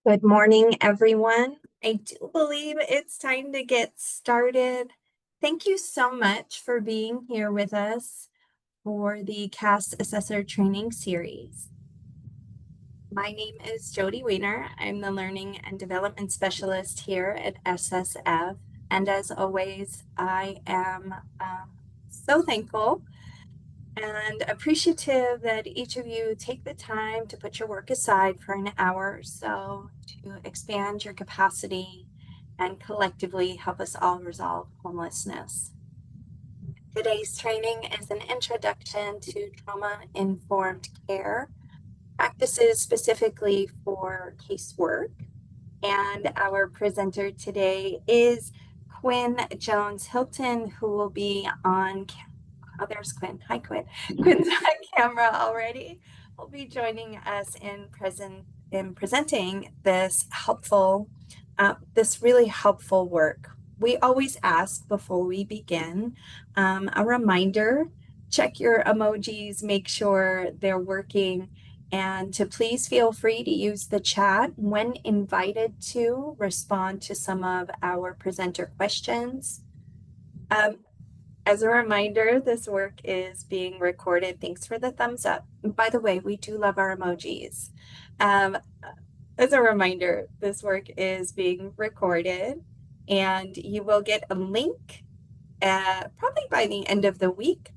Good morning, everyone. I do believe it's time to get started. Thank you so much for being here with us for the CAS Assessor training series. My name is Jody Weiner. I'm the Learning and Development Specialist here at SSF. And as always, I am so thankful and appreciative that each of you take the time to put your work aside for an hour or so to expand your capacity and collectively help us all resolve homelessness. Today's training is an introduction to trauma-informed care practices specifically for casework. And our presenter today is Quinn Jones Hilton, who will be on Oh, there's Quinn. Hi, Quinn. Quinn's on camera already. Will be joining us in presenting this really helpful work. We always ask before we begin a reminder: check your emojis, make sure they're working, and to please feel free to use the chat when invited to respond to some of our presenter questions. Um, as a reminder, this work is being recorded. Thanks for the thumbs up. By the way, we do love our emojis. Um, as a reminder, this work is being recorded and you will get a link probably by the end of the week,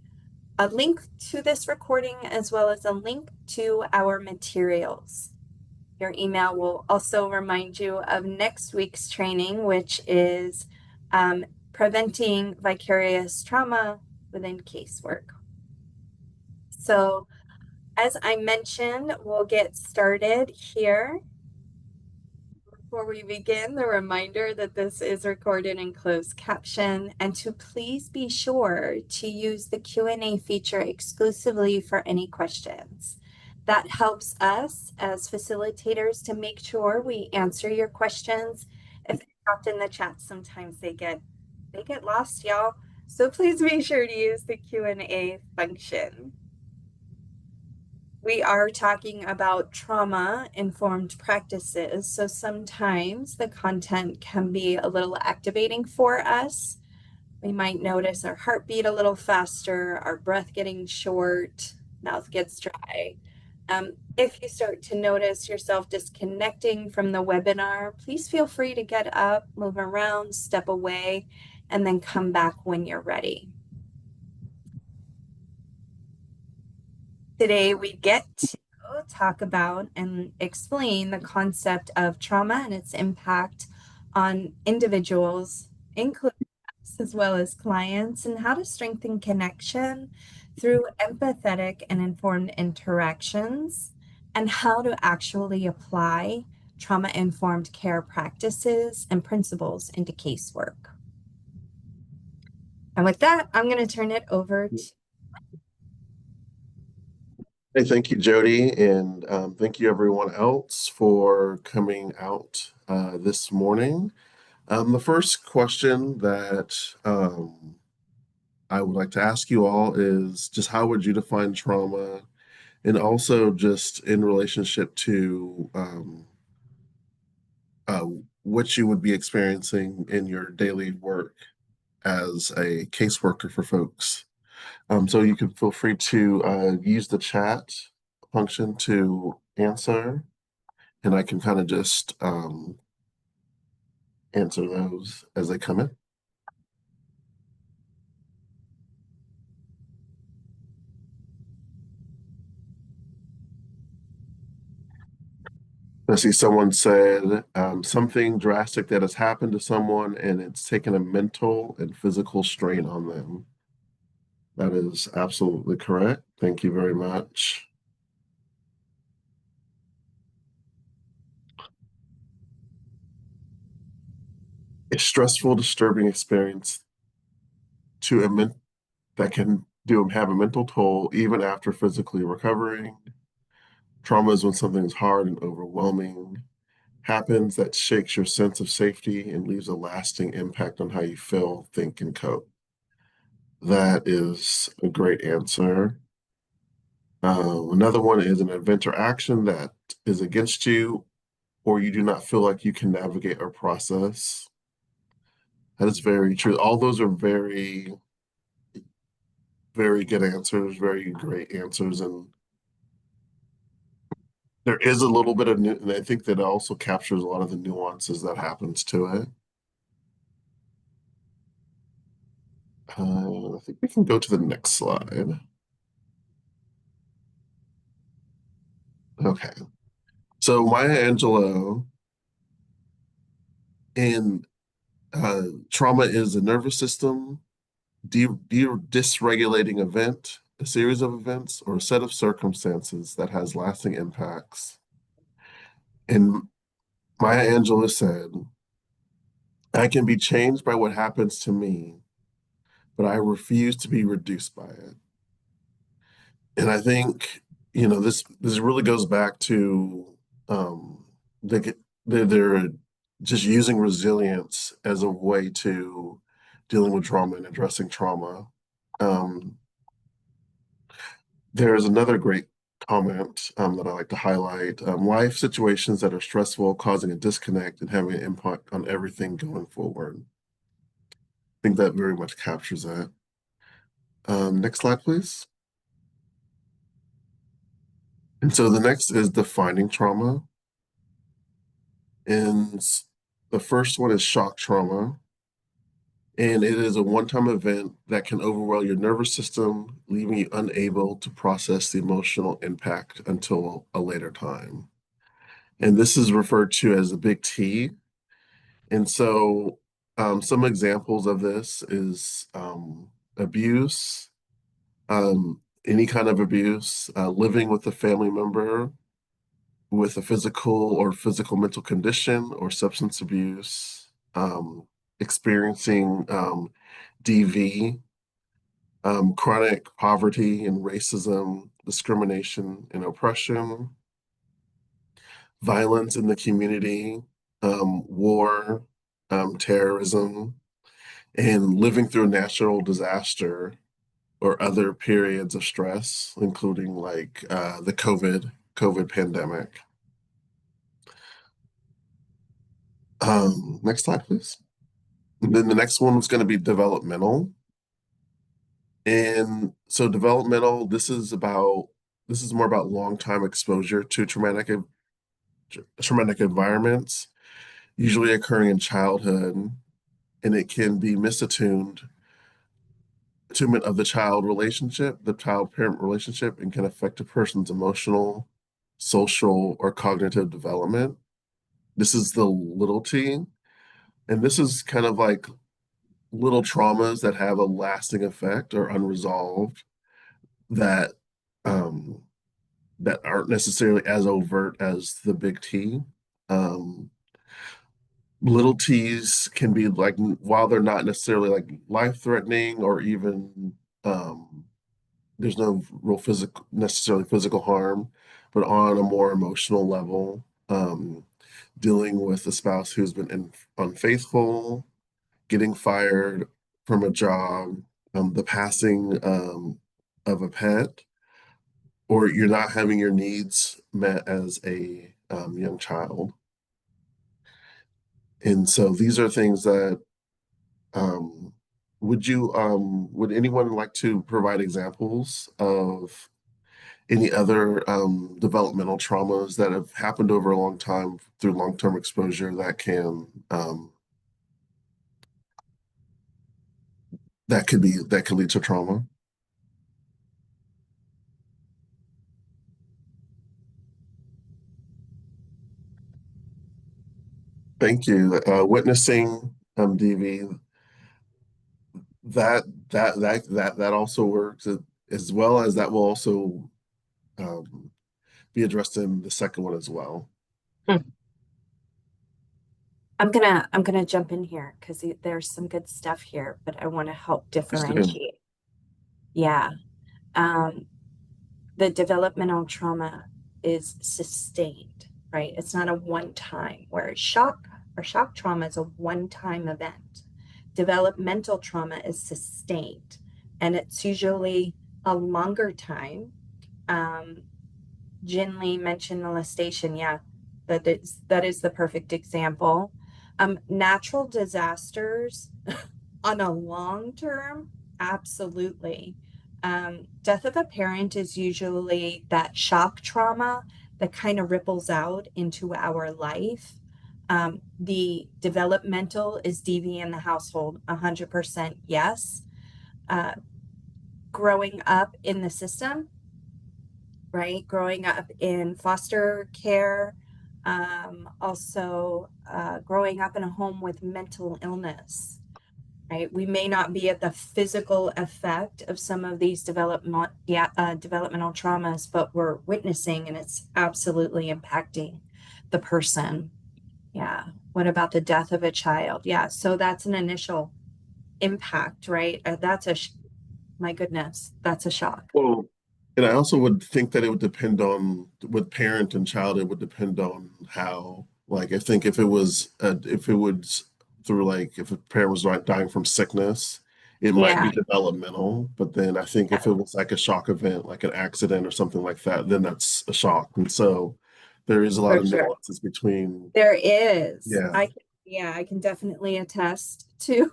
a link to this recording as well as a link to our materials. Your email will also remind you of next week's training, which is preventing vicarious trauma within casework. So, as I mentioned, we'll get started here. Before we begin, the reminder that this is recorded in closed caption, and to please be sure to use the Q&A feature exclusively for any questions. That helps us as facilitators to make sure we answer your questions. If they're dropped in the chat, sometimes they get lost, y'all. So please be sure to use the Q&A function. We are talking about trauma-informed practices, so sometimes the content can be a little activating for us. We might notice our heartbeat a little faster, our breath getting short, mouth gets dry. If you start to notice yourself disconnecting from the webinar, please feel free to get up, move around, step away, and then come back when you're ready. Today we get to talk about and explain the concept of trauma and its impact on individuals, including us as well as clients, and how to strengthen connection through empathetic and informed interactions, and how to actually apply trauma-informed care practices and principles into casework. And with that, I'm going to turn it over to Hey, thank you, Jody, and thank you everyone else for coming out this morning. The first question that I would like to ask you all is just how would you define trauma, and also just in relationship to uh, what you would be experiencing in your daily work as a caseworker for folks. So you can feel free to use the chat function to answer, and I can kind of just answer those as they come in. I see someone said something drastic that has happened to someone and it's taken a mental and physical strain on them. That is absolutely correct. Thank you very much. A stressful, disturbing experience that can have a mental toll even after physically recovering. Trauma is when something is hard and overwhelming happens that shakes your sense of safety and leaves a lasting impact on how you feel, think, and cope. That is a great answer. Another one is an event or action that is against you or you do not feel like you can navigate or process. That is very true. All those are very, very good answers, very great answers. And there is a little bit of new, and I think that it also captures a lot of the nuances that happens to it. I think we can go to the next slide. Okay. So Maya Angelou in trauma is a nervous system dysregulating event, a series of events, or a set of circumstances that has lasting impacts. And Maya Angelou said, I can be changed by what happens to me, but I refuse to be reduced by it. And I think, this really goes back to um, the, they're just using resilience as a way to dealing with trauma and addressing trauma. Um, there's another great comment that I like to highlight. Life situations that are stressful, causing a disconnect and having an impact on everything going forward. I think that very much captures that. Next slide, please. And so the next is defining trauma. And the first one is shock trauma. And it is a one-time event that can overwhelm your nervous system, leaving you unable to process the emotional impact until a later time. And this is referred to as the big T. And so some examples of this is abuse, any kind of abuse, living with a family member with a physical mental condition or substance abuse, experiencing DV, chronic poverty and racism, discrimination and oppression, violence in the community, war, terrorism, and living through natural disaster or other periods of stress, including like the COVID pandemic. Next slide, please. And then the next one is going to be developmental. And so developmental, this is more about long time exposure to traumatic environments, usually occurring in childhood, and it can be misattuned attunement of the child relationship, the child parent relationship, and can affect a person's emotional, social, or cognitive development. This is the little t. And this is kind of like little traumas that have a lasting effect or unresolved that um, that aren't necessarily as overt as the big T. Um, Little T's can be like, while they're not necessarily like life threatening or even there's no real physical necessarily physical harm, but on a more emotional level, dealing with a spouse who's been unfaithful, getting fired from a job, the passing of a pet, or you're not having your needs met as a young child. And so these are things that um, would anyone like to provide examples of any other developmental traumas that have happened over a long time through long-term exposure that could lead to trauma? Thank you. Witnessing DV, that also works, as well as that will also um, be addressed in the second one as well. Hmm. I'm gonna jump in here because there's some good stuff here, but I want to help Please do. differentiate. Yeah. Um, the developmental trauma is sustained, right? It's not a one time, where shock trauma is a one time event. Developmental trauma is sustained, and it's usually a longer time. Um, Jinli mentioned molestation. Yeah, That is the perfect example. Natural disasters on a long term, absolutely. Death of a parent is usually that shock trauma that kind of ripples out into our life. The developmental is DV in the household, 100% yes. Uh, Growing up in the system, right? Growing up in foster care, also growing up in a home with mental illness, right? We may not be at the physical effect of some of these developmental traumas, but we're witnessing and it's absolutely impacting the person. Yeah. What about the death of a child? Yeah. So that's an initial impact, right? My goodness, that's a shock. Well, and I also would think that it would depend on with parent and child, it would depend on how, like, I think if it was through like if a parent was dying from sickness, it might be Yeah. developmental. But then I think if it was like a shock event, like an accident or something like that, then that's a shock. And so there is a lot For of sure. nuances between, There is. yeah. I can definitely attest to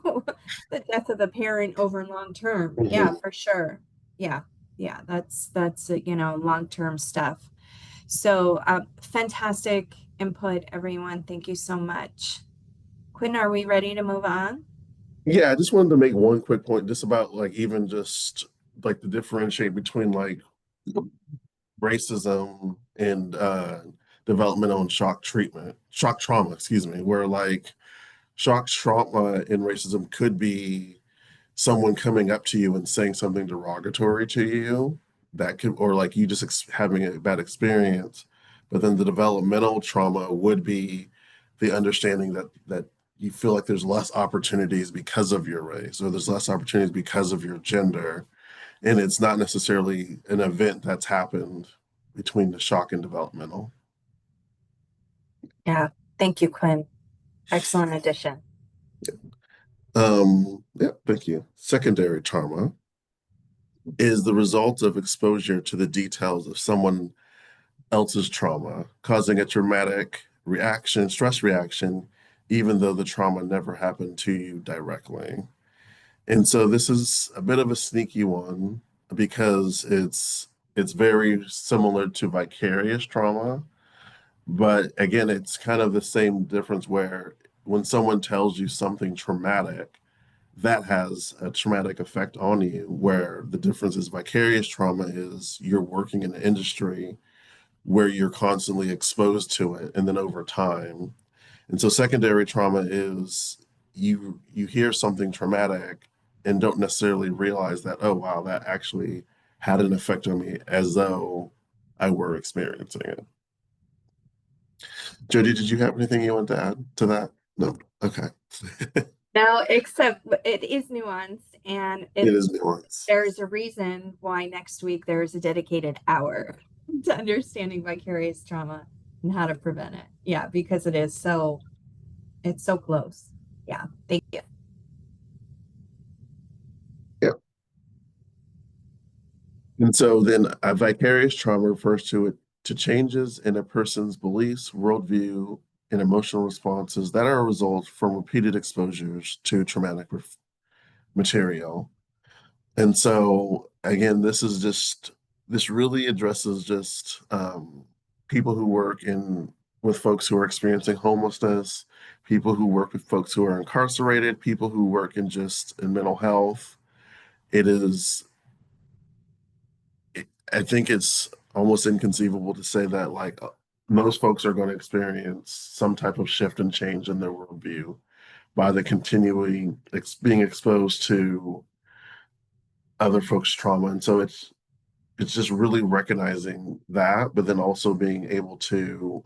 the death of a parent over long term. Yeah, Mhm. for sure. Yeah. Yeah, that's long term stuff. So, fantastic input, everyone. Thank you so much. Quinn, are we ready to move on? Yeah, I just wanted to make one quick point just about like even just like the differentiate between like racism and developmental and shock trauma, excuse me, where like shock trauma and racism could be someone coming up to you and saying something derogatory to you that could, or like you just having a bad experience. But then the developmental trauma would be the understanding that you feel like there's less opportunities because of your race, or there's less opportunities because of your gender, and it's not necessarily an event that's happened between the shock and developmental. Yeah. Thank you, Quinn. Excellent addition. Yeah, thank you. Secondary trauma is the result of exposure to the details of someone else's trauma, causing a traumatic reaction, stress reaction, even though the trauma never happened to you directly. And so this is a bit of a sneaky one because it's very similar to vicarious trauma. But again, it's kind of the same difference where when someone tells you something traumatic, that has a traumatic effect on you, where the difference is vicarious trauma is you're working in an industry where you're constantly exposed to it and then over time. And so secondary trauma is you hear something traumatic and don't necessarily realize that, oh wow, that actually had an effect on me as though I were experiencing it. Jody, did you have anything you want to add to that? No. Okay. Now, except it is nuanced, and It is nuance. there's a reason why next week there is a dedicated hour to understanding vicarious trauma and how to prevent it. Yeah, because it's so close. Yeah, thank you. Yeah. And so then a vicarious trauma refers to it to changes in a person's beliefs, worldview, and emotional responses that are a result from repeated exposures to traumatic material. And so again, this really addresses just people who work in with folks who are experiencing homelessness, people who work with folks who are incarcerated, people who work in mental health. It is I think it's almost inconceivable to say that like most folks are going to experience some type of shift and change in their worldview by the continuing being exposed to other folks' trauma. And so it's just really recognizing that, but then also being able to,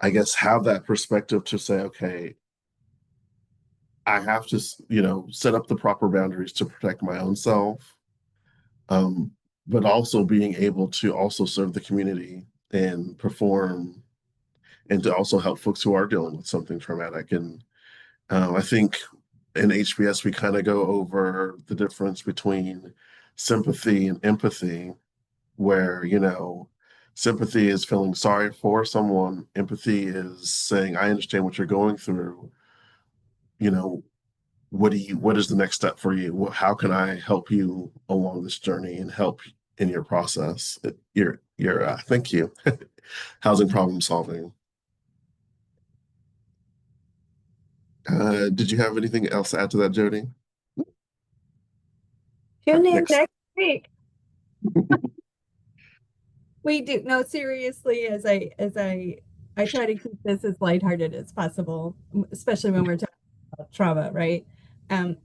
I guess, have that perspective to say, okay, I have to, set up the proper boundaries to protect my own self, um, but also being able to also serve the community and perform and to also help folks who are dealing with something traumatic. And I think in HBS, we kind of go over the difference between sympathy and empathy, where, Sympathy is feeling sorry for someone. Empathy is saying, I understand what you're going through. You know, what is the next step for you? How can I help you along this journey and help in your process? Thank you. Housing problem solving. Did you have anything else to add to that, Jody? All Tune right, in next. next week. We do. No, seriously, I try to keep this as lighthearted as possible, especially when we're talking about trauma, right?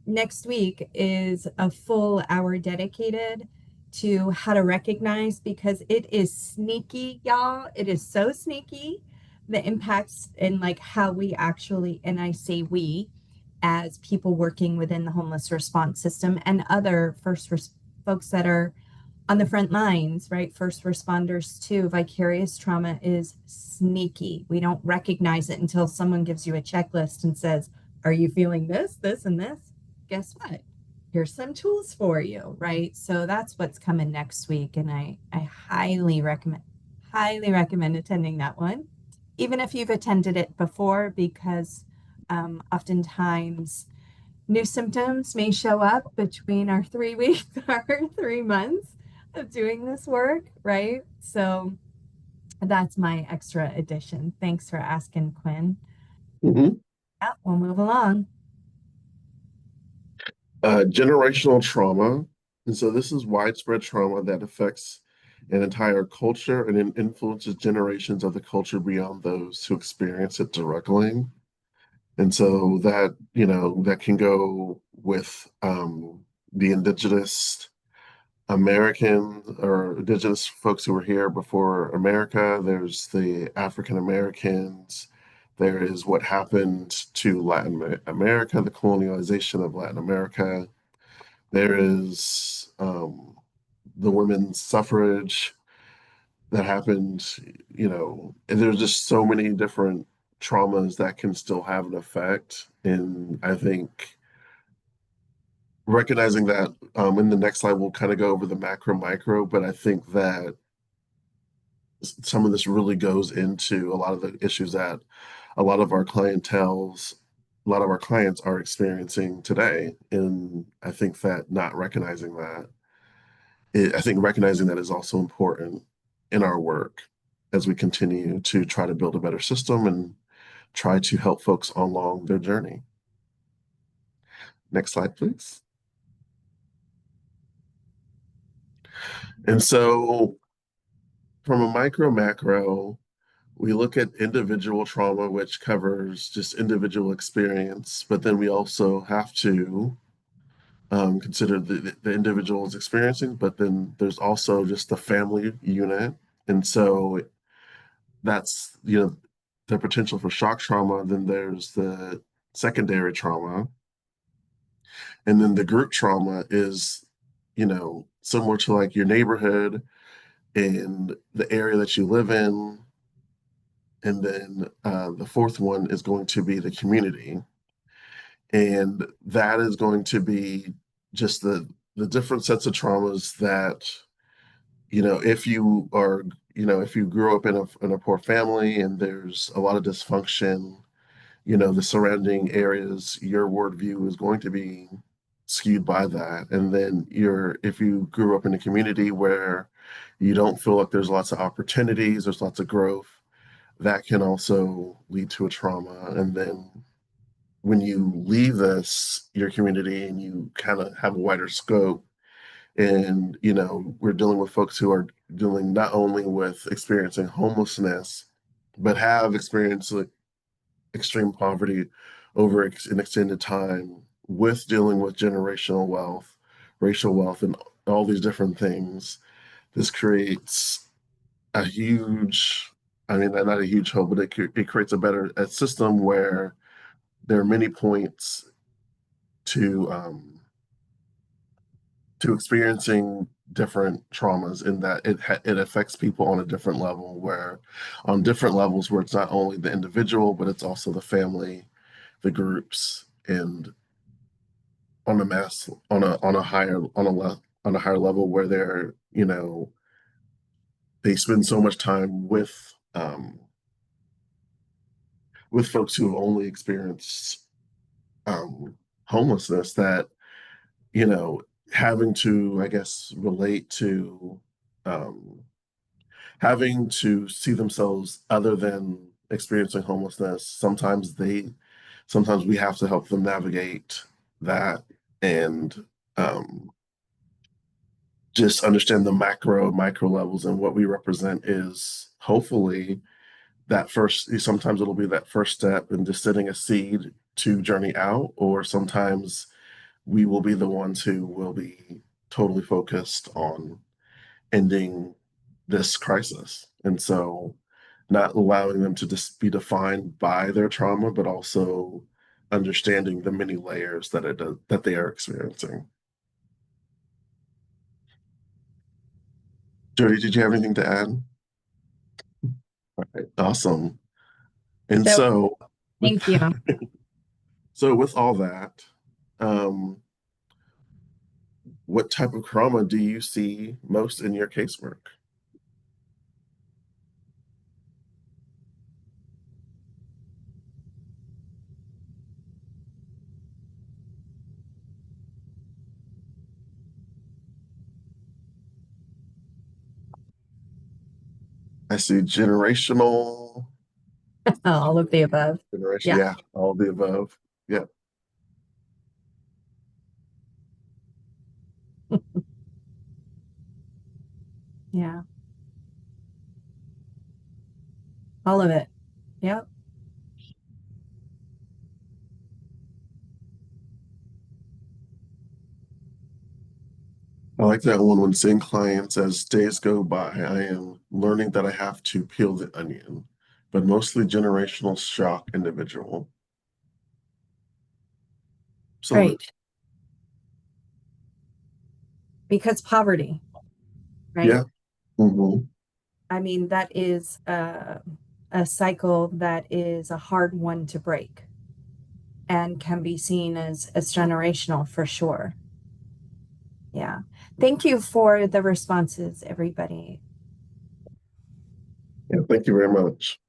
Next week is a full hour dedicated to how to recognize because it is sneaky, y'all. It is so sneaky, the impacts and like how we actually, and I say we, as people working within the homeless response system and other folks that are on the front lines, right? First responders too. Vicarious trauma is sneaky. We don't recognize it until someone gives you a checklist and says, are you feeling this, this, and this? Guess what? Here's some tools for you, right? So that's what's coming next week. And I highly recommend attending that one, even if you've attended it before, because oftentimes new symptoms may show up between our 3 weeks or 3 months of doing this work, right? So that's my extra addition. Thanks for asking, Quinn. Mhm. Yeah, we'll move along. Generational trauma. And so this is widespread trauma that affects an entire culture and it influences generations of the culture beyond those who experience it directly. And so that, that can go with the indigenous American or indigenous folks who were here before America. There's the African Americans. There is what happened to Latin America, the colonialization of Latin America. There is the women's suffrage that happened, and there's just so many different traumas that can still have an effect. And I think recognizing that in the next slide, we'll kind of go over the macro micro, but I think that some of this really goes into a lot of the issues that a lot of our clientels, a lot of our clients are experiencing today. And I think that not recognizing that, I think recognizing that is also important in our work as we continue to try to build a better system and try to help folks along their journey. Next slide, please. And so from a micro macro, we look at individual trauma, which covers just individual experience, but then we also have to consider the individuals experiencing, but then there's also just the family unit. And so that's, the potential for shock trauma. Then there's the secondary trauma. And then the group trauma is, similar to like your neighborhood and the area that you live in. And then the fourth one is going to be the community. And that is going to be just the different sets of traumas that, if you are, if you grew up in a poor family and there's a lot of dysfunction, the surrounding areas, your worldview is going to be skewed by that. And then if you grew up in a community where you don't feel like there's lots of opportunities, there's lots of growth, that can also lead to a trauma. And then when you leave your community and you kind of have a wider scope, and we're dealing with folks who are dealing not only with experiencing homelessness, but have experienced like extreme poverty over an extended time, with dealing with generational wealth, racial wealth, and all these different things. This creates a huge, I mean, not a huge hope, but it creates a system where there are many points to experiencing different traumas, in that it affects people on a different level, where on different levels where it's not only the individual, but it's also the family, the groups, and on a mass on a higher level where they're they spend so much time with folks who have only experienced um, homelessness that, you know, having to, I guess, relate to um, having to see themselves other than experiencing homelessness. Sometimes we have to help them navigate that and um, just understand the macro, micro levels, and what we represent is hopefully that first, sometimes it'll be that first step in just setting a seed to journey out, or sometimes we will be the ones who will be totally focused on ending this crisis. And so not allowing them to just be defined by their trauma, but also understanding the many layers that they are experiencing. Jody, did you have anything to add? All right, awesome. And So so with thank you. so with all that, um, what type of trauma do you see most in your casework? I see generational, All of the above. generation, Yeah. yeah, all of the above. Yeah. Yeah. All of it. Yep. I like that one when seeing clients as days go by, I am learning that I have to peel the onion, but mostly generational shock individual. Absolutely. Right. Because poverty, right? Yeah. Hmm. I mean, that is a cycle that is a hard one to break and can be seen as generational for sure. Yeah. Thank you for the responses, everybody. Yeah. Thank you very much.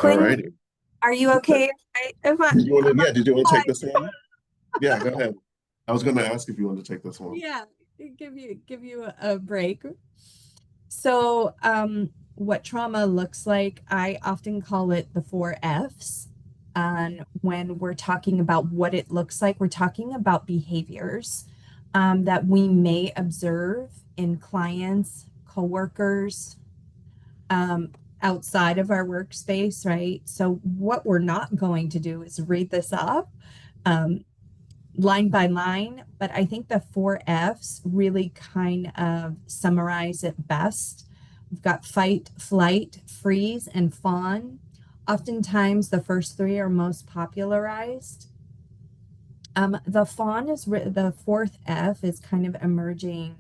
All Quinn, righty. are you okay Did you want to, I'm yeah, did you want to on take this one? Yeah, go ahead. I was going to ask if you wanted to take this one. yeah, give you a break. So, what trauma looks like, I often call it the four F's. And when we're talking about what it looks like, we're talking about behaviors that we may observe in clients, coworkers, um, outside of our workspace, right? So, what we're not going to do is read this off. Um, line by line, but I think the four F's really kind of summarize it best. We've got fight, flight, freeze, and fawn. Oftentimes, the first three are most popularized. The fawn is the fourth F is kind of emerging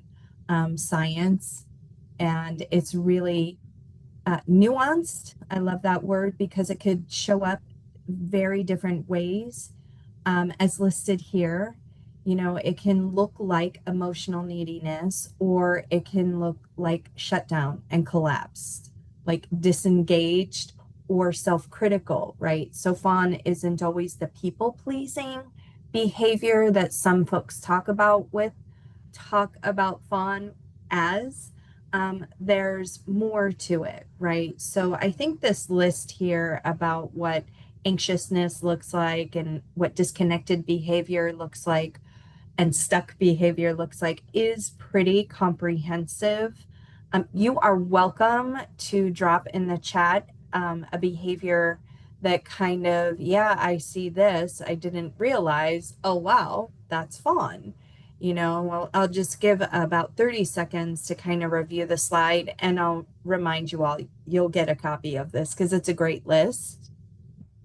science, and it's really nuanced. I love that word because it could show up very different ways as listed here. You know, it can look like emotional neediness or it can look like shutdown and collapsed, like disengaged or self critical, right? So, fawn isn't always the people pleasing behavior that some folks talk about fawn as. There's more to it, right? So I think this list here about what anxiousness looks like and what disconnected behavior looks like and stuck behavior looks like is pretty comprehensive. You are welcome to drop in the chat a behavior that kind of, yeah, I see this. I didn't realize, oh, wow, that's fawn. Well, I'll just give about 30 seconds to kind of review the slide and I'll remind you all you'll get a copy of this because it's a great list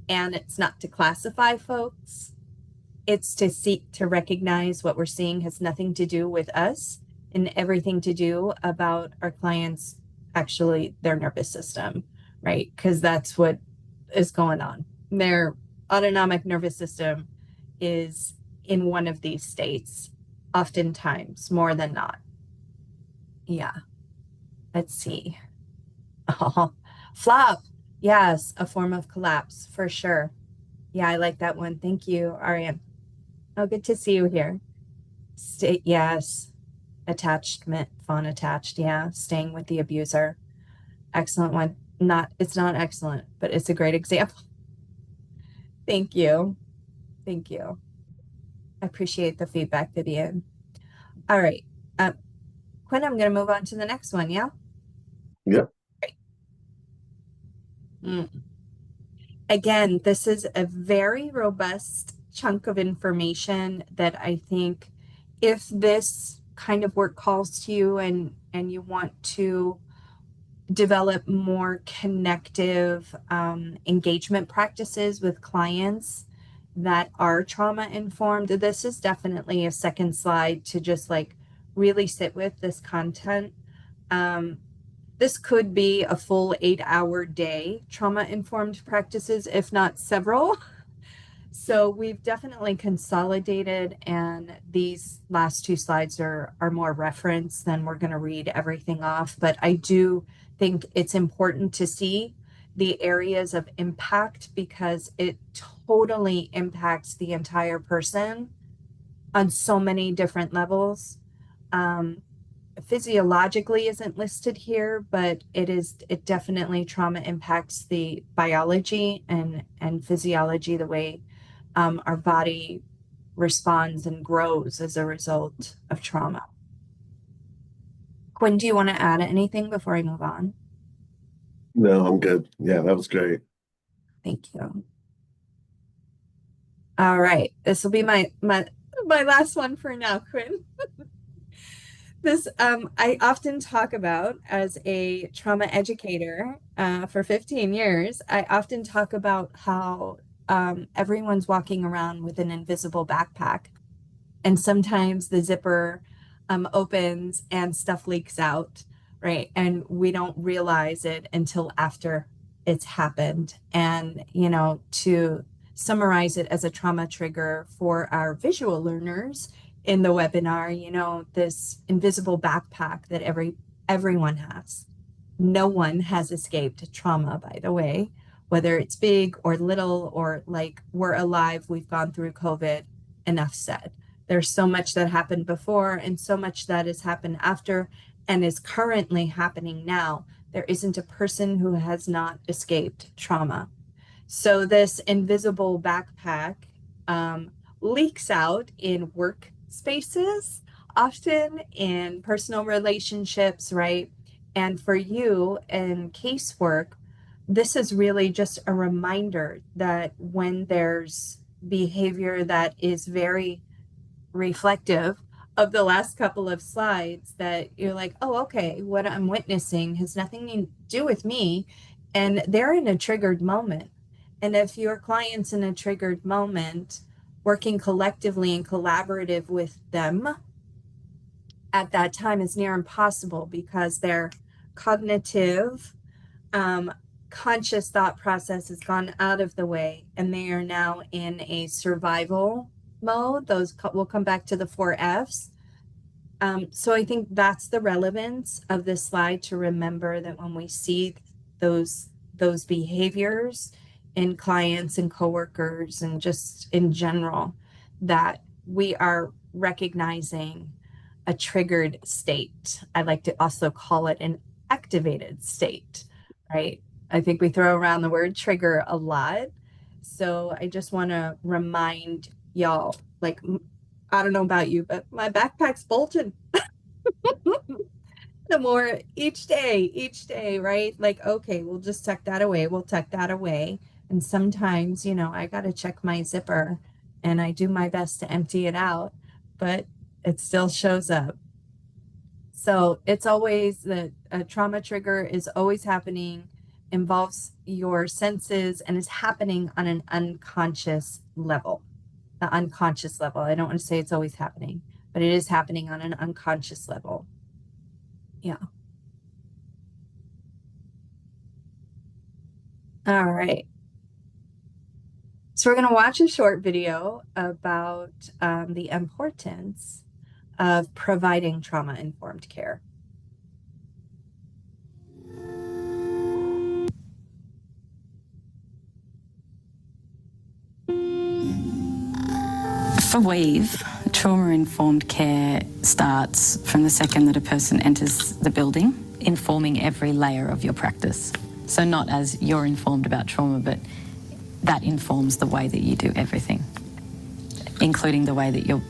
and it's not to classify folks, it's to seek to recognize what we're seeing has nothing to do with us and everything to do about our clients, actually their nervous system, right? Because that's what is going on. Their autonomic nervous system is in one of these states, oftentimes, more than not. Yeah. Let's see. Oh, flop. Yes, a form of collapse for sure. Yeah, I like that one. Thank you, Ariane. Oh, good to see you here. Stay, yes, attachment, phone attached. Yeah, staying with the abuser. Excellent one. Not, it's not excellent, but it's a great example. Thank you. Thank you. I appreciate the feedback, Vivian. All right. Uh, Quinn, I'm going to move on to the next one. Yeah. Yep. Great. Mm. Again, this is a very robust chunk of information that I think if this kind of work calls to you and you want to develop more connective engagement practices with clients that are trauma informed, this is definitely a second slide to just like really sit with this content. Um, this could be a full 8-hour day, trauma informed practices, if not several. So we've definitely consolidated, and these last two slides are more reference than we're going to read everything off. But I do think it's important to see the areas of impact because it totally impacts the entire person on so many different levels. Um, Physiologically isn't listed here, but it definitely trauma impacts the biology and physiology, the way our body responds and grows as a result of trauma. Quinn, do you want to add anything before I move on? No, I'm good. Yeah, that was great. Thank you. All right. This will be my last one for now, Quinn. This I often talk about as a trauma educator for 15 years. I often talk about how everyone's walking around with an invisible backpack, and sometimes the zipper opens and stuff leaks out, right? And we don't realize it until after it's happened. And, to summarize it as a trauma trigger for our visual learners in the webinar, this invisible backpack that everyone has. No one has escaped trauma, by the way, whether it's big or little, or like we're alive, we've gone through COVID, enough said. There's so much that happened before and so much that has happened after and is currently happening now. There isn't a person who has not escaped trauma. So this invisible backpack um, leaks out in work spaces, often in personal relationships, right? And for you in casework, this is really just a reminder that when there's behavior that is very reflective of the last couple of slides, that you're like, oh, okay, what I'm witnessing has nothing to do with me. And they're in a triggered moment. And if your client's in a triggered moment, working collectively and collaborative with them at that time is near impossible because their cognitive, um, conscious thought process has gone out of the way and they are now in a survival mode. Those will come back to the 4 F's. So I think that's the relevance of this slide, to remember that when we see those behaviors in clients and coworkers and just in general, that we are recognizing a triggered state. I like to also call it an activated state, right? I think we throw around the word trigger a lot. So I just want to remind y'all, like, I don't know about you, but my backpack's bulging. The more each day, right? Like, okay, we'll just tuck that away. We'll tuck that away. And sometimes, I got to check my zipper and I do my best to empty it out, but it still shows up. So it's always that a trauma trigger is always happening, involves your senses, and is happening on an unconscious level. The unconscious level. I don't want to say it's always happening, but it is happening on an unconscious level. Yeah. All right. So we're going to watch a short video about the importance of providing trauma-informed care. For Weave, trauma-informed care starts from the second that a person enters the building, informing every layer of your practice. So not as you're informed about trauma, but that informs the way that you do everything, including the way that your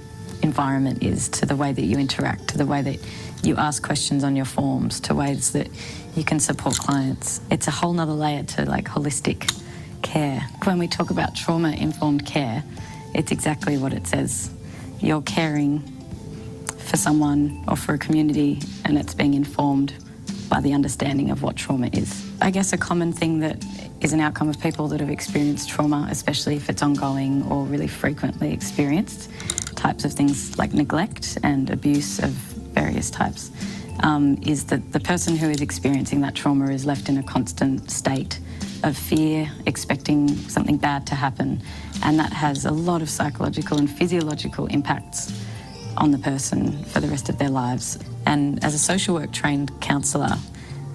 environment is, to the way that you interact, to the way that you ask questions on your forms, to ways that you can support clients. It's a whole nother layer to like holistic care. When we talk about trauma-informed care, it's exactly what it says. You're caring for someone or for a community, and it's being informed by the understanding of what trauma is. I guess a common thing that is an outcome of people that have experienced trauma, especially if it's ongoing or really frequently experienced, types of things like neglect and abuse of various types, is that the person who is experiencing that trauma is left in a constant state of fear, expecting something bad to happen, and that has a lot of psychological and physiological impacts on the person for the rest of their lives. And as a social work trained counsellor,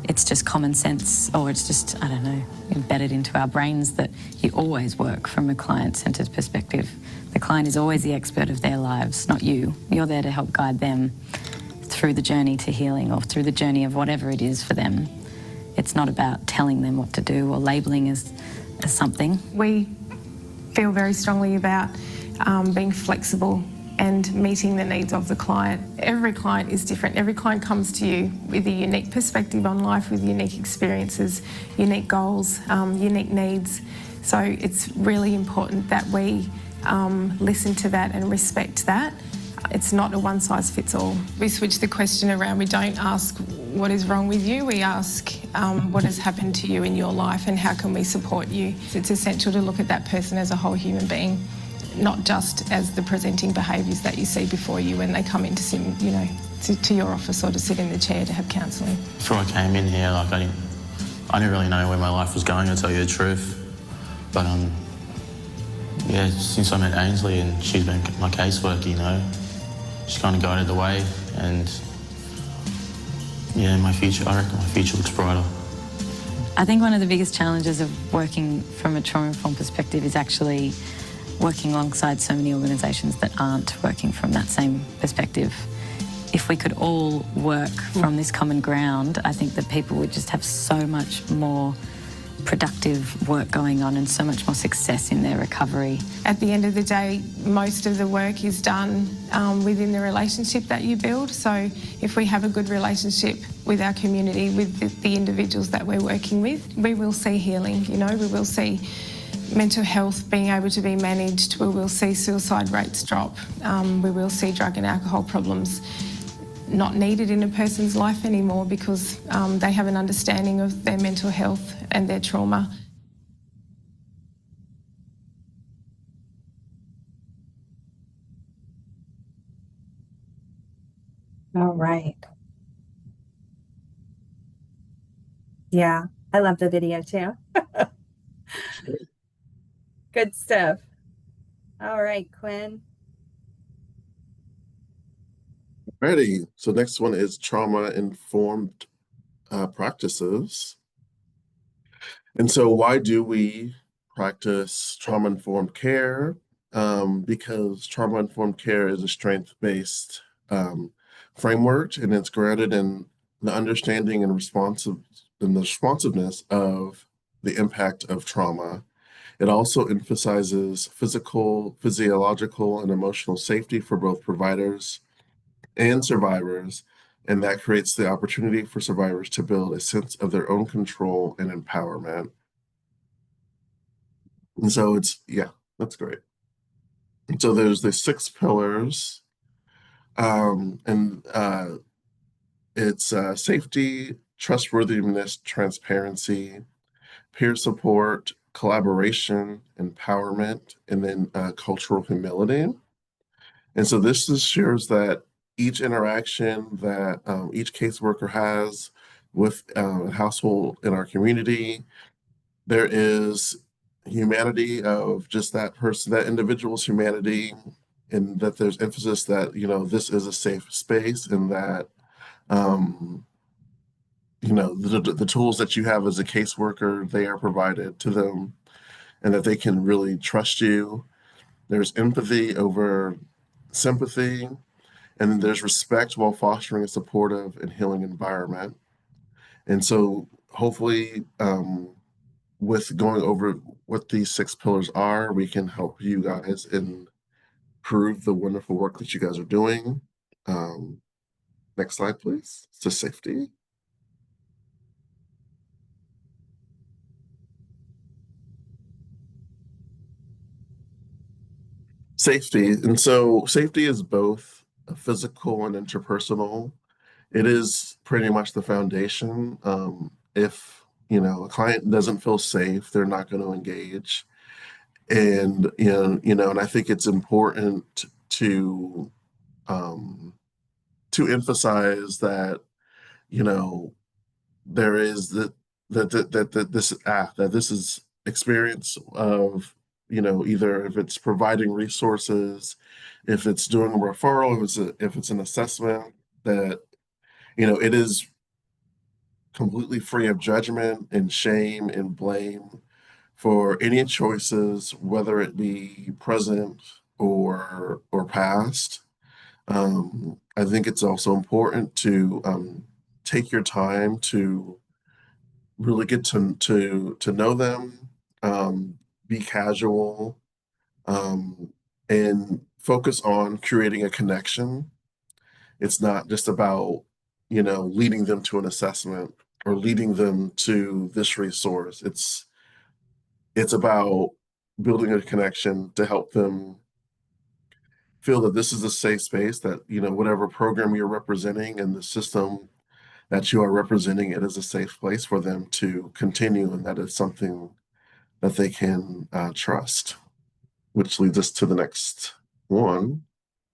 it's just common sense, or it's just, I don't know, embedded into our brains that you always work from a client-centred perspective. The client is always the expert of their lives, not you. You're there to help guide them through the journey to healing or through the journey of whatever it is for them. It's not about telling them what to do or labelling as something. We feel very strongly about being flexible and meeting the needs of the client. Every client is different. Every client comes to you with a unique perspective on life, with unique experiences, unique goals, unique needs. So it's really important that we listen to that and respect that. It's not a one-size-fits-all. We switch the question around. We don't ask what is wrong with you. We ask what has happened to you in your life and how can we support you. It's essential to look at that person as a whole human being, not just as the presenting behaviours that you see before you when they come in to sit, you know, to your office or to sit in the chair to have counselling. Before I came in here, like I didn't really know where my life was going, to tell you the truth. But yeah, since I met Ainsley and she's been my caseworker, you know, she's kind of guided the way, and yeah, I reckon my future looks brighter. I think one of the biggest challenges of working from a trauma-informed perspective is actually working alongside so many organisations that aren't working from that same perspective. If we could all work from this common ground, I think that people would just have so much more productive work going on and so much more success in their recovery. At the end of the day, most of the work is done within the relationship that you build. So if we have a good relationship with our community, with the individuals that we're working with, we will see healing, you know, we will see mental health being able to be managed, we will see suicide rates drop, we will see drug and alcohol problems not needed in a person's life anymore because they have an understanding of their mental health and their trauma. All right. Yeah, I love the video too. Good stuff. All right, Quinn. Ready. So next one is trauma-informed practices. And so why do we practice trauma-informed care? Because trauma-informed care is a strength-based framework, and it's grounded in the understanding and the responsiveness of the impact of trauma. It also emphasizes physical, physiological, and emotional safety for both providers and survivors, and that creates the opportunity for survivors to build a sense of their own control and empowerment. And so yeah, that's great. And so there's the 6 pillars, and it's safety, trustworthiness, transparency, peer support, collaboration, empowerment, and then cultural humility. And so this ensures that each interaction that each caseworker has with a household in our community, there is humanity of just that person, that individual's humanity, and that there's emphasis that, this is a safe space, and that, um, the tools that you have as a caseworker, they are provided to them, and that they can really trust you. There's empathy over sympathy, and then there's respect while fostering a supportive and healing environment. And so, hopefully, with going over what these six pillars are, we can help you guys improve the wonderful work that you guys are doing. Um, Next slide, please. To safety. Safety. And so safety is both physical and interpersonal. It is pretty much the foundation. If a client doesn't feel safe, they're not going to engage. And and I think it's important um, to emphasize that you know there is that this is experience of either if it's providing resources, if it's doing a referral, if it's an assessment, that it is completely free of judgment and shame and blame for any choices, whether it be present or past. I think it's also important to take your time to really get to know them, be casual, um, and focus on creating a connection. It's not just about leading them to an assessment or leading them to this resource. It's about building a connection to help them feel that this is a safe space, that whatever program you're representing and the system that you are representing, it is a safe place for them to continue, and that is something that they can trust. Which leads us to the next one,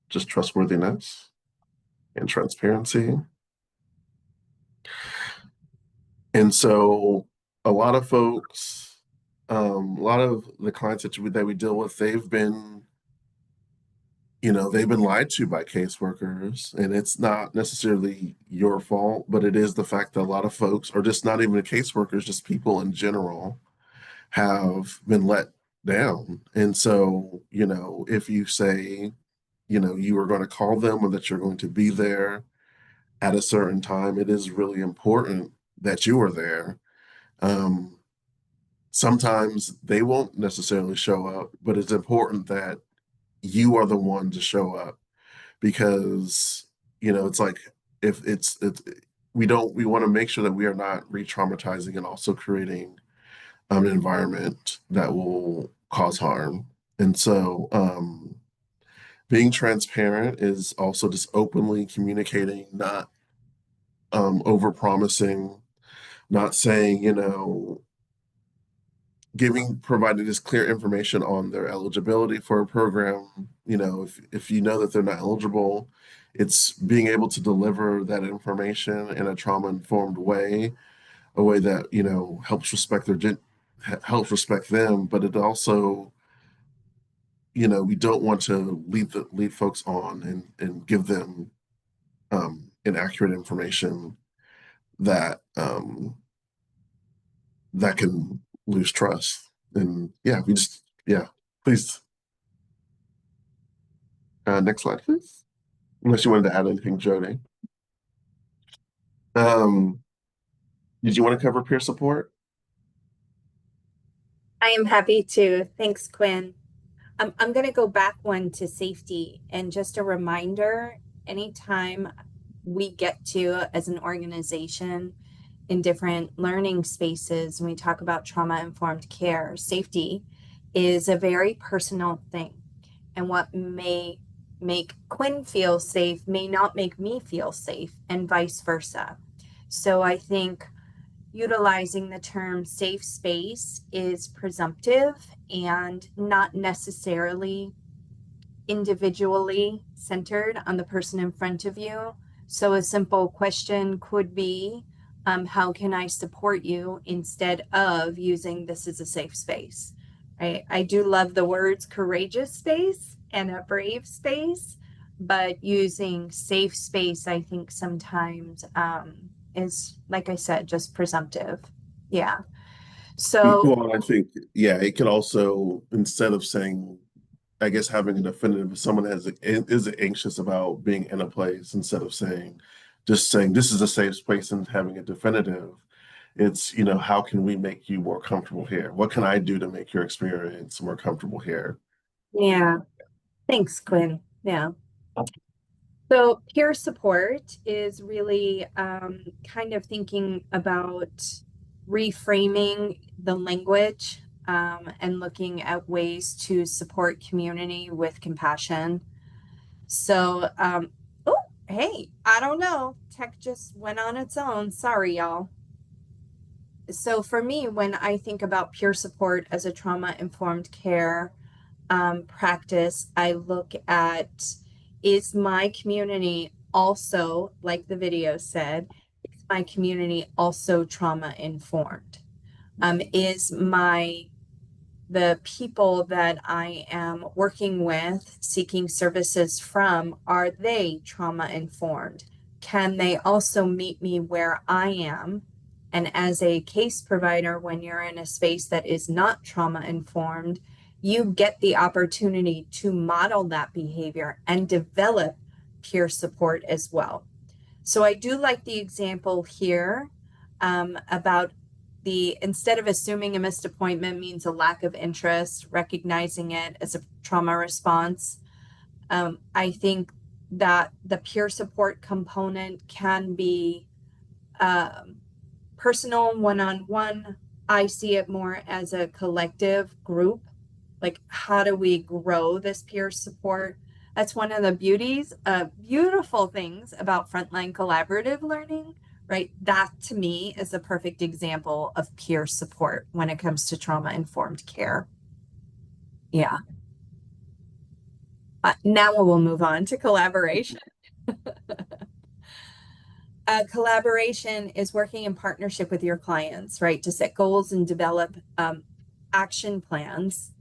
just trustworthiness and transparency. And so a lot of folks, a lot of the clients that we deal with, they've been lied to by caseworkers, and it's not necessarily your fault, but it is the fact that a lot of folks, or just not even caseworkers, just people in general, have been let down. And so, if you say, you are going to call them or that you're going to be there at a certain time, it is really important that you are there. Um, Sometimes they won't necessarily show up, but it's important that you are the one to show up, because it's like, if it's we want to make sure that we are not re-traumatizing and also creating an environment that will cause harm. And so being transparent is also just openly communicating, not over promising, not saying, providing this clear information on their eligibility for a program. If you know that they're not eligible, it's being able to deliver that information in a trauma-informed way, a way that helps respect them, but it also, we don't want to lead folks on and give them inaccurate information that that can lose trust. And yeah, please. Next slide, please. Unless you wanted to add anything, Jody. Um, did you want to cover peer support? I am happy to. Thanks, Quinn. I'm going to go back one to safety, and just a reminder, anytime we get to, as an organization, in different learning spaces, when we talk about trauma-informed care, safety is a very personal thing. And what may make Quinn feel safe may not make me feel safe, and vice versa. So I think utilizing the term safe space is presumptive and not necessarily individually centered on the person in front of you. So a simple question could be, how can I support you, instead of using this as a safe space? I do love the words courageous space and a brave space, but using safe space, I think sometimes is, like I said, just presumptive. Yeah. So, Well, I think, yeah, it could also, instead of saying, I guess having a definitive, if someone is anxious about being in a place, instead of just saying this is a safe space and having a definitive, it's, how can we make you more comfortable here? What can I do to make your experience more comfortable here? yeah, thanks, Quinn. Yeah. So peer support is really kind of thinking about reframing the language and looking at ways to support community with compassion. So, oh, hey, I don't know. Tech just went on its own. Sorry, y'all. So for me, when I think about peer support as a trauma-informed care practice, I look at, is my community also, like the video said, is my community also trauma informed? Is the people that I am working with, seeking services from, are they trauma informed? Can they also meet me where I am? And as a case provider, when you're in a space that is not trauma informed, you get the opportunity to model that behavior and develop peer support as well. So I do like the example here about the instead of assuming a missed appointment means a lack of interest, recognizing it as a trauma response. I think that the peer support component can be um, personal, one on one. I see it more as a collective group. Like, how do we grow this peer support? That's one of the beautiful things about frontline collaborative learning, right? That to me is a perfect example of peer support when it comes to trauma informed care. Yeah. Now we'll move on to collaboration. Collaboration is working in partnership with your clients, right? To set goals and develop action plans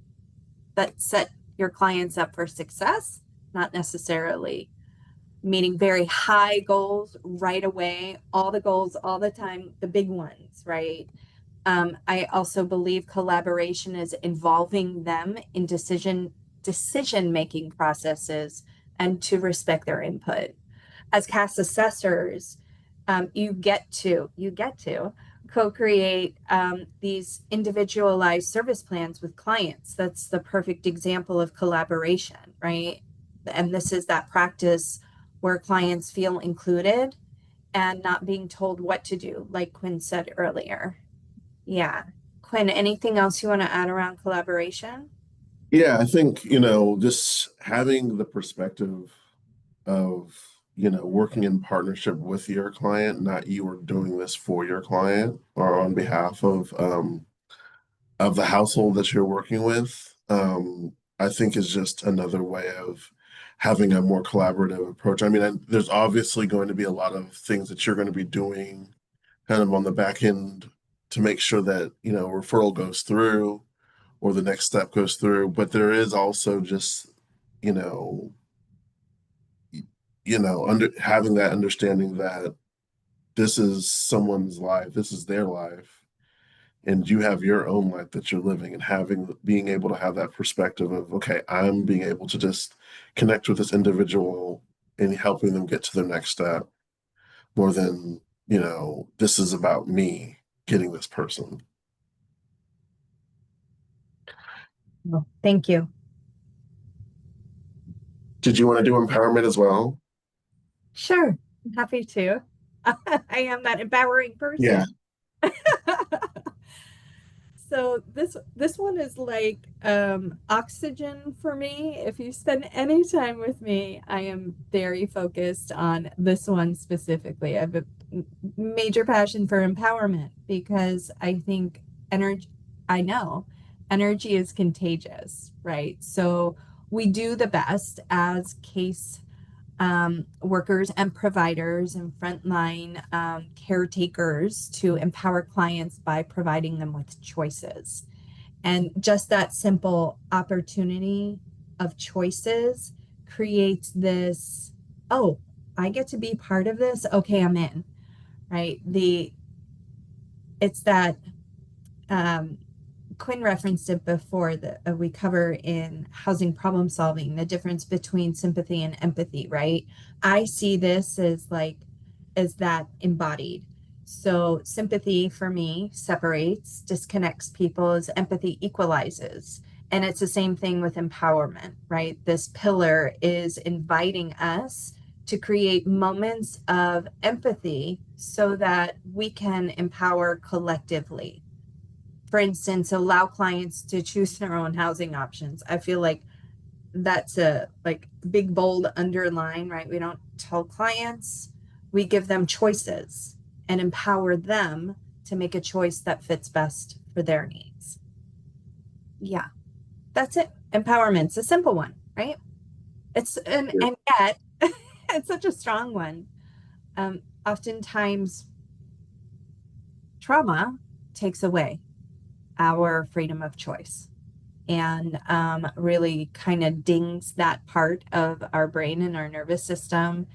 that set your clients up for success, not necessarily meeting very high goals right away, all the goals all the time, the big ones, right? I also believe collaboration is involving them in decision making processes and to respect their input. As CAS assessors, you get to co-create these individualized service plans with clients. That's the perfect example of collaboration, right? And this is that practice where clients feel included and not being told what to do, like Quinn said earlier. Yeah. Quinn, anything else you want to add around collaboration? Yeah, I think, just having the perspective of, working in partnership with your client, not you are doing this for your client or on behalf of the household that you're working with, I think is just another way of having a more collaborative approach. I mean, there's obviously going to be a lot of things that you're going to be doing kind of on the back end to make sure that, referral goes through or the next step goes through. But there is also just, you know, under having that understanding that this is someone's life, this is their life, and you have your own life that you're living, and being able to have that perspective of, okay, I'm being able to just connect with this individual and helping them get to their next step more than, this is about me getting this person. Well, thank you. Did you want to do empowerment as well? Sure. I'm happy to. I am that empowering Yeah. person. So this one is like oxygen for me. If you spend any time with me, I am very focused on this one specifically. I have a major passion for empowerment because I think energy, I know energy is contagious, right? So we do the best as case workers and providers and frontline caretakers to empower clients by providing them with choices. And just that simple opportunity of choices creates this, oh, I get to be part of this. Okay, I'm in, right? It's that um, Quinn referenced it before that we cover in housing problem solving, the difference between sympathy and empathy, right? I see this as like, as that embodied. So sympathy for me separates, disconnects people, as empathy equalizes. And it's the same thing with empowerment, right? This pillar is inviting us to create moments of empathy so that we can empower collectively. For instance, allow clients to choose their own housing options. I feel like that's a like big bold underline, right? We don't tell clients, we give them choices and empower them to make a choice that fits best for their needs. Yeah, that's it. Empowerment's a simple one, right? It's Yeah. and yet it's such a strong one. Oftentimes trauma takes away our freedom of choice and really kind of dings that part of our brain and our nervous system.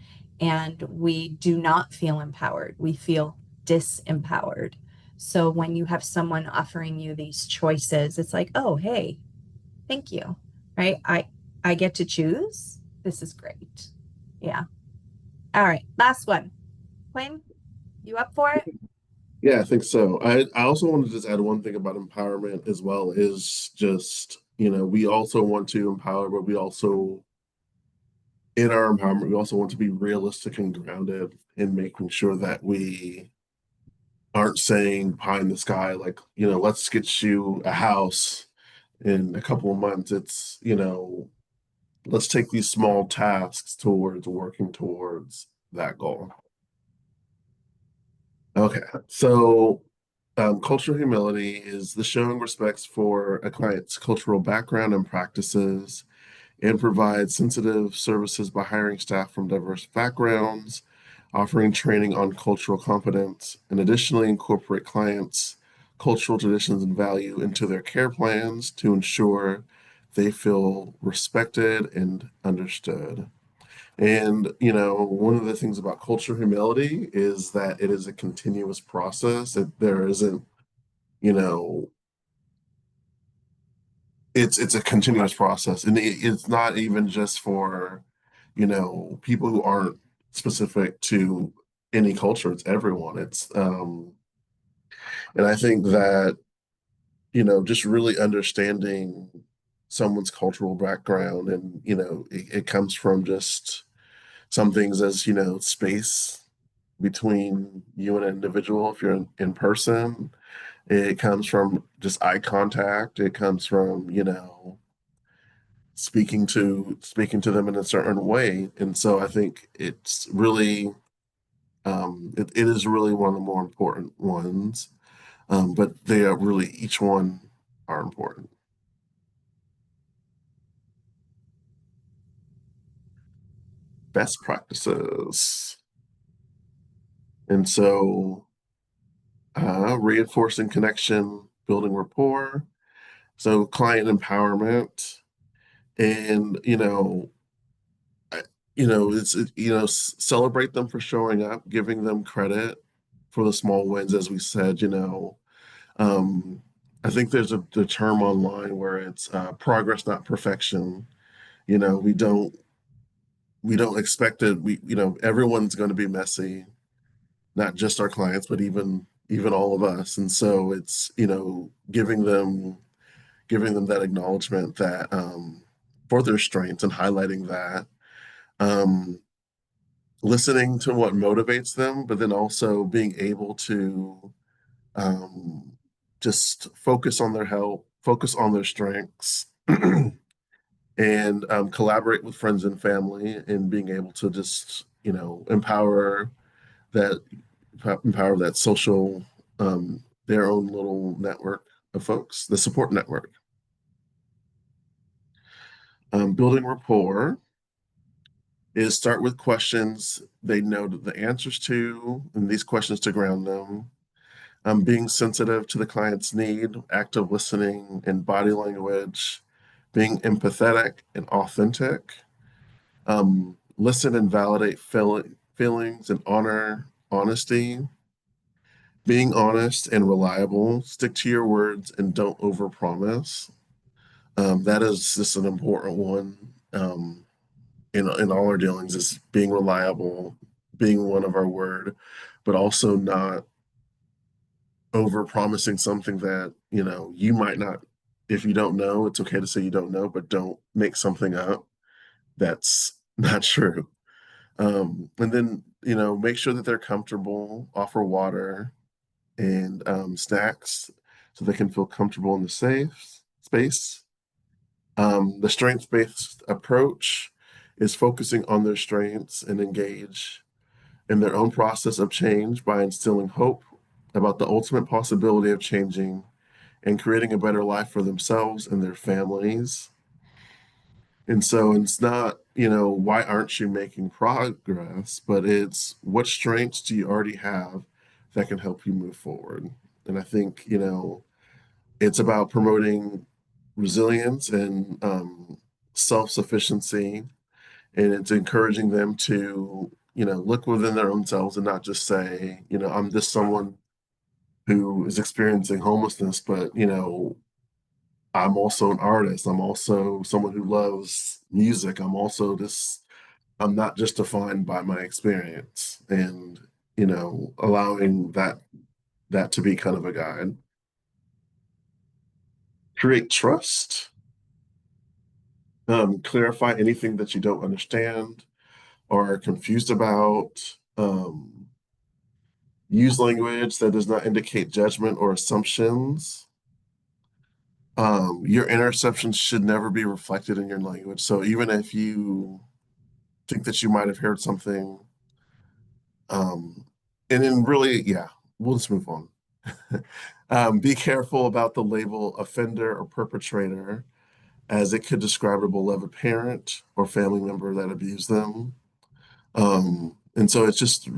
And we do not feel empowered. We feel disempowered. So when you have someone offering you these choices, it's like, oh, hey, thank you, right? I get to choose. This is great. Yeah. All right. Last one. Quinn, you up for it? Yeah, I think so. I also want to just add one thing about empowerment as well is just, we also want to empower, but we also, in our empowerment, we also want to be realistic and grounded in making sure that we aren't saying pie in the sky, like, let's get you a house in a couple of months. It's, let's take these small tasks towards working towards that goal. Okay, so cultural humility is the showing respects for a client's cultural background and practices and provide sensitive services by hiring staff from diverse backgrounds, offering training on cultural competence, and additionally incorporate clients' cultural traditions and value into their care plans to ensure they feel respected and understood. And, one of the things about cultural humility is that it is a continuous process. That there isn't, you know, it's a continuous process. And it's not even just for, people who aren't specific to any culture. It's everyone. And I think that, just really understanding someone's cultural background and, it comes from just some things as, space between you and an individual if you're in person. It comes from just eye contact. It comes from, speaking to them in a certain way. And so I think it's really it is really one of the more important ones. But they are really each one are important. Best practices. And so reinforcing connection, building rapport. So client empowerment and I- celebrate them for showing up, giving them credit for the small wins, as we said. Um, I think there's the term online where it's progress, not perfection. You know, we don't expect it. Everyone's going to be messy, not just our clients, but even all of us. And so it's giving them that acknowledgement that for their strengths and highlighting that. Um, Listening to what motivates them, but then also being able to um, just focus on their help, focus on their strengths, and collaborate with friends and family, and being able to just that empower that social their own little network of folks, the support network. Building rapport is start with questions they know the answers to, and these questions to ground them. Being sensitive to the client's need, active listening and body language, being empathetic and authentic, listen and validate feelings and honor honesty, being honest and reliable, stick to your words and don't overpromise. That is just an important one in all our dealings is being reliable, being one of our word, but also not over promising something that, you might not, if you don't know, it's okay to say you don't know, but don't make something up that's not true. And then, make sure that they're comfortable, offer water and snacks so they can feel comfortable in the safe space. The strengths-based approach is focusing on their strengths and engage in their own process of change by instilling hope about the ultimate possibility of changing and creating a better life for themselves and their families. And so it's not, why aren't you making progress? But it's what strengths do you already have that can help you move forward? And I think, it's about promoting resilience and self-sufficiency, and it's encouraging them to, look within their own selves and not just say, I'm just someone who is experiencing homelessness, but I'm also an artist. I'm also someone who loves music. I'm not just defined by my experience, and allowing that to be kind of a guide. Create trust. Clarify anything that you don't understand or are confused about. Use language that does not indicate judgment or assumptions. Your interceptions should never be reflected in your language. So even if you think that you might have heard something, and then really, yeah, we'll just move on. Be careful about the label offender or perpetrator, as it could describe a beloved parent or family member that abused them. And so it's just,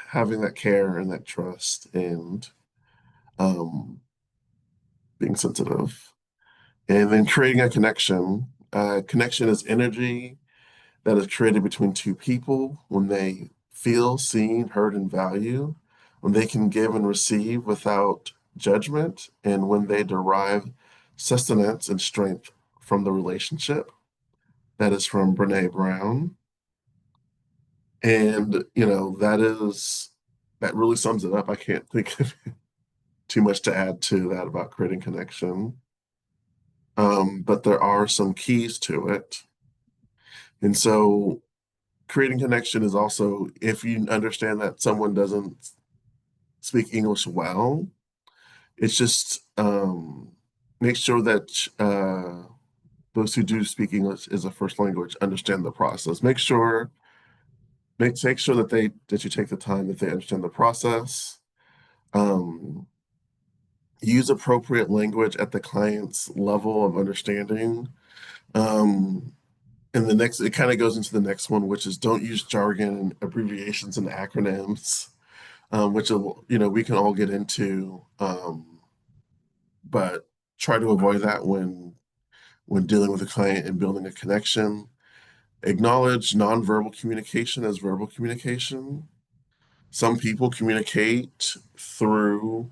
having that care and that trust and um, being sensitive. And then creating a connection. Connection is energy that is created between two people when they feel seen, heard, and valued, when they can give and receive without judgment, and when they derive sustenance and strength from the relationship. That is from Brene Brown. And, that really sums it up. I can't think of too much to add to that about creating connection. But there are some keys to it. And so creating connection is also if you understand that someone doesn't speak English well, it's just make sure that those who do speak English as a first language understand the process. Make sure that you take the time that they understand the process. Um, Use appropriate language at the client's level of understanding. Um, and it kind of goes into the next one, which is don't use jargon and abbreviations and acronyms, which we can all get into, but try to avoid that when dealing with a client and building a connection. Acknowledge nonverbal communication as verbal communication. Some people communicate through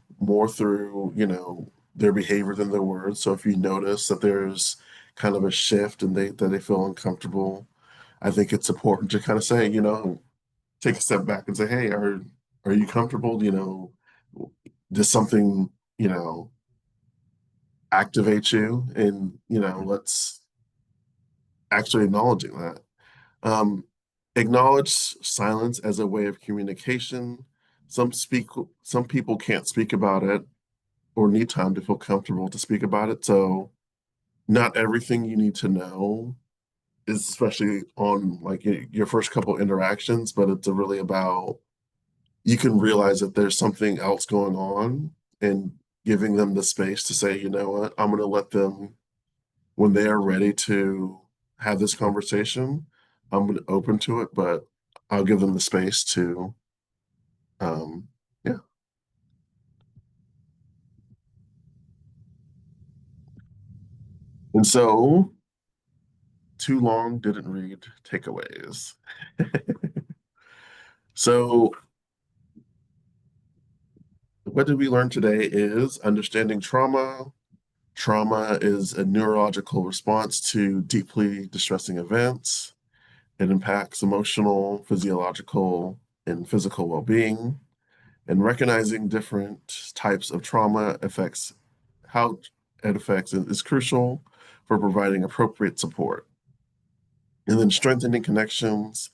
their behavior than their words. So if you notice that there's kind of a shift and that they feel uncomfortable, I think it's important to kind of say, take a step back and say, hey, are you comfortable? Does something, activate you? And, let's actually acknowledging that. Um, Acknowledge silence as a way of communication. Some people can't speak about it or need time to feel comfortable to speak about it. So not everything you need to know is especially on like your first couple interactions, but it's really about you can realize that there's something else going on and giving them the space to say, you know what, I'm going to let them when they are ready to have this conversation. I'm open to it, but I'll give them the space to, um, yeah. And so, too long didn't read takeaways. So, what did we learn today is understanding trauma. Trauma is a neurological response to deeply distressing events. It impacts emotional, physiological, and physical well-being. And recognizing different types of trauma affects how it affects is crucial for providing appropriate support. And then strengthening connections,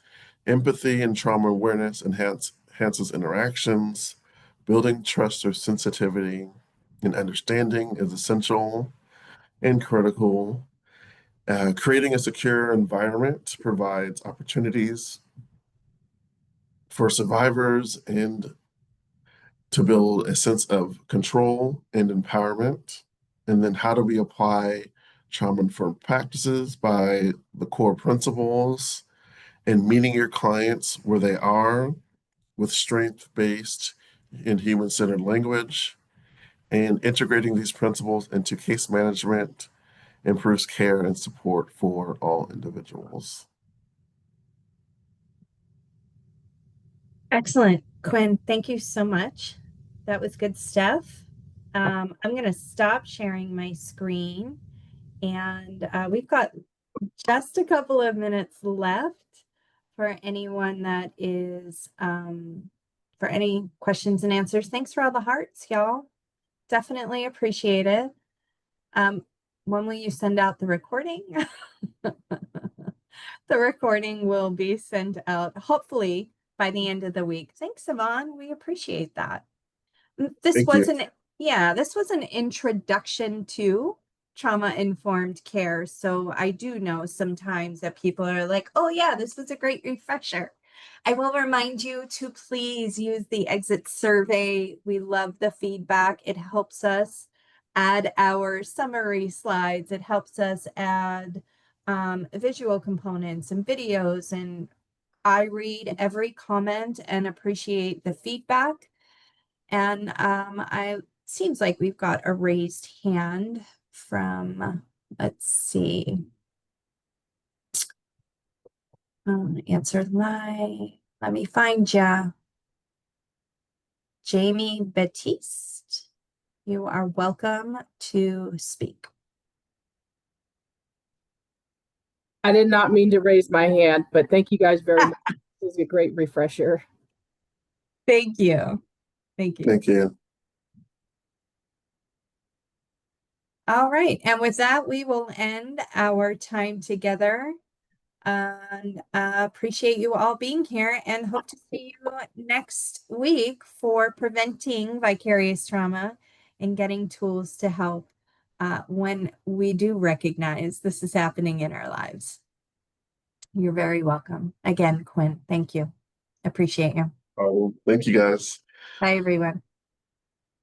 empathy and trauma awareness enhances interactions. Building trust or sensitivity and understanding is essential and critical. Creating a secure environment provides opportunities for survivors and to build a sense of control and empowerment. And then how do we apply trauma-informed practices by the core principles and meeting your clients where they are with strength-based and human-centered language, and integrating these principles into case management improves care and support for all individuals. Excellent. Quinn, thank you so much. That was good stuff. I'm going to stop sharing my screen, and we've got just a couple of minutes left for anyone that is, for any questions and answers. Thanks for all the hearts, y'all. Definitely appreciate it. When will you send out the recording? The recording will be sent out hopefully by the end of the week. Thanks, Yvonne. We appreciate that. This Thank was you. this was an introduction to trauma-informed care. So I do know sometimes that people are like, oh yeah, this was a great refresher. I will remind you to please use the exit survey. We love the feedback. It helps us add our summary slides. It helps us add visual components and videos. And I read every comment and appreciate the feedback. And I seems like we've got a raised hand from, let's see, answer live. Let me find ya. Jamie Batiste, you are welcome to speak. I did not mean to raise my hand, but thank you guys very much. This is a great refresher. Thank you. Thank you. Thank you. All right. And with that, we will end our time together. And appreciate you all being here and hope to see you next week for preventing vicarious trauma and getting tools to help when we do recognize this is happening in our lives. You're very welcome. Again, Quinn, thank you. Appreciate you. Oh, thank you guys. Bye, everyone.